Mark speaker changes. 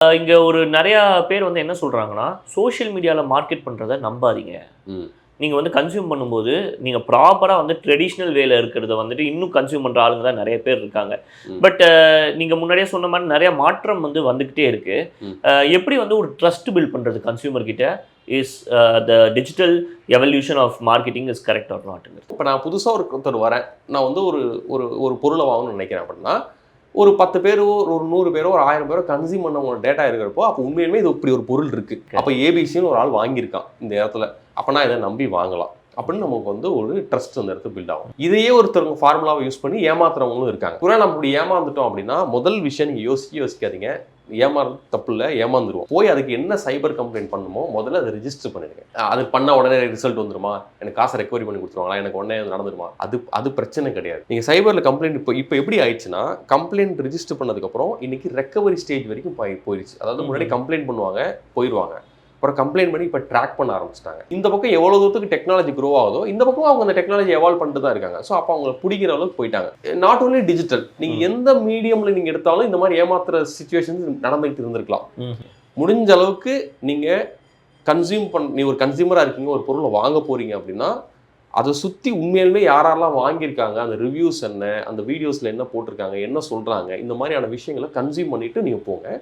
Speaker 1: இங்க ஒரு நெறையா பேர் வந்து என்ன சொல்றாங்கன்னா, சோசியல் மீடியால மார்க்கெட் பண்றத நம்பாதீங்க.
Speaker 2: ம்.
Speaker 1: நீங்க வந்து கன்சியூம் பண்ணும்போது, நீங்க ப்ராப்பரா வந்து ட்ரெடிஷனல் வேல இருக்கிறத வந்துட்டு இன்னும் கன்சியூம் பண்ற ஆளுங்க தான் நெறைய பேர் இருக்காங்க.
Speaker 2: ம்.
Speaker 1: பட் நீங்க முன்னாடியே சொன்ன மாரி நெறைய மாற்றம் வந்து வந்துகிட்டே இருக்கு.
Speaker 2: ம்.
Speaker 1: எப்படி வந்து ஒரு ட்ரஸ்ட் பில்ட் பண்றது கன்சியூமர் கிட்ட? Is the digital evolution of marketing is correct or நாட்ங்கிறது?
Speaker 2: இப்ப நான் புதுசா ஒருத்தர் வரேன். நான் வந்து ஒரு ஒரு ஒரு பொருள வாங்கணும்னு நினைக்கிறேன் அப்படின்னா, ஒரு 10 பேரோ, ஒரு 100 பேரோ, ஒரு 1000 பேரோ கன்சியூம் பண்ணவங்களோட டேட்டா இருக்கிறப்போ, அப்போ உண்மையிலுமே இது இப்படி ஒரு பொருள் இருக்கு. அப்ப ஏபிசின்னு ஒரு ஆள் வாங்கியிருக்கான் இந்த இடத்துல. அப்ப நான் இத நம்பி வாங்கலாம். அப்படின்னு நமக்கு வந்து ஒரு ட்ரஸ்ட் அந்த இடத்துல பில்ட் ஆகும். இதையே ஒருத்தவங்க ஃபார்முலாவை யூஸ் பண்ணி ஏமாத்துறவங்களும் இருக்காங்க. ஒருவேளை நம்ம இப்படி ஏமாந்துட்டோம் அப்படின்னா, முதல் விஷயம் நீங்க யோசிக்காதீங்க. ஏமாறுறது தப்பு இல்ல, ஏமாந்துருவோம். போய் அதுக்கு என்ன சைபர் கம்ப்ளைண்ட் பண்ணணுமோ முதல்ல அதை ரிஜிஸ்டர் பண்ணிடுங்க. அது பண்ண உடனே ரிசல்ட் வந்துருமா? எனக்கு காசை ரெக்கவரி பண்ணி கொடுத்துருவாங்களா? எனக்கு உடனே நடந்துருமா? அது பிரச்சனை கிடையாது. நீங்க சைபர்ல கம்ப்ளைண்ட் இப்போ எப்படி ஆயிடுச்சுன்னா, கம்ப்ளைண்ட் ரிஜிஸ்டர் பண்ணதுக்கப்புறம் இன்னைக்கு ரெக்கவரி ஸ்டேஜ் வரைக்கும் போயிடுச்சு. அதாவது முன்னாடி கம்ப்ளைண்ட் பண்ணுவாங்க, போயிடுவாங்க. அப்புறம் கம்ப்ளைண்ட் பண்ணி இப்போ ட்ராக் பண்ண ஆரம்பிச்சிட்டாங்க. இந்த பக்கம் எவ்வளோ தூரத்துக்கு டெக்னாலஜி க்ரோ ஆகுதோ, இந்த பக்கம் அவங்க அந்த டெக்னாலஜி எவால்வ் பண்ணிட்டு தான் இருக்காங்க. ஸோ அப்போ அவங்களை பிடிக்கிற அளவுக்கு போயிட்டாங்க. நாட் ஓன்லி டிஜிட்டல், நீங்கள் எந்த மீடியமில் நீங்கள் எடுத்தாலும் இந்த மாதிரி ஏமாத்துற சுச்சுவேஷன்ஸ் நடந்துகிட்டு இருந்திருக்கலாம். முடிஞ்ச அளவுக்கு நீங்கள் நீ ஒரு கன்சியூமராக இருக்கீங்க, ஒரு பொருளை வாங்க போறீங்க அப்படின்னா, அதை சுற்றி உண்மையிலுமே யாரெல்லாம் வாங்கியிருக்காங்க, அந்த ரிவ்யூஸ் என்ன, அந்த வீடியோஸில் என்ன போட்டிருக்காங்க, என்ன சொல்கிறாங்க, இந்த மாதிரியான விஷயங்களை கன்சியூம் பண்ணிட்டு நீங்கள் போங்க.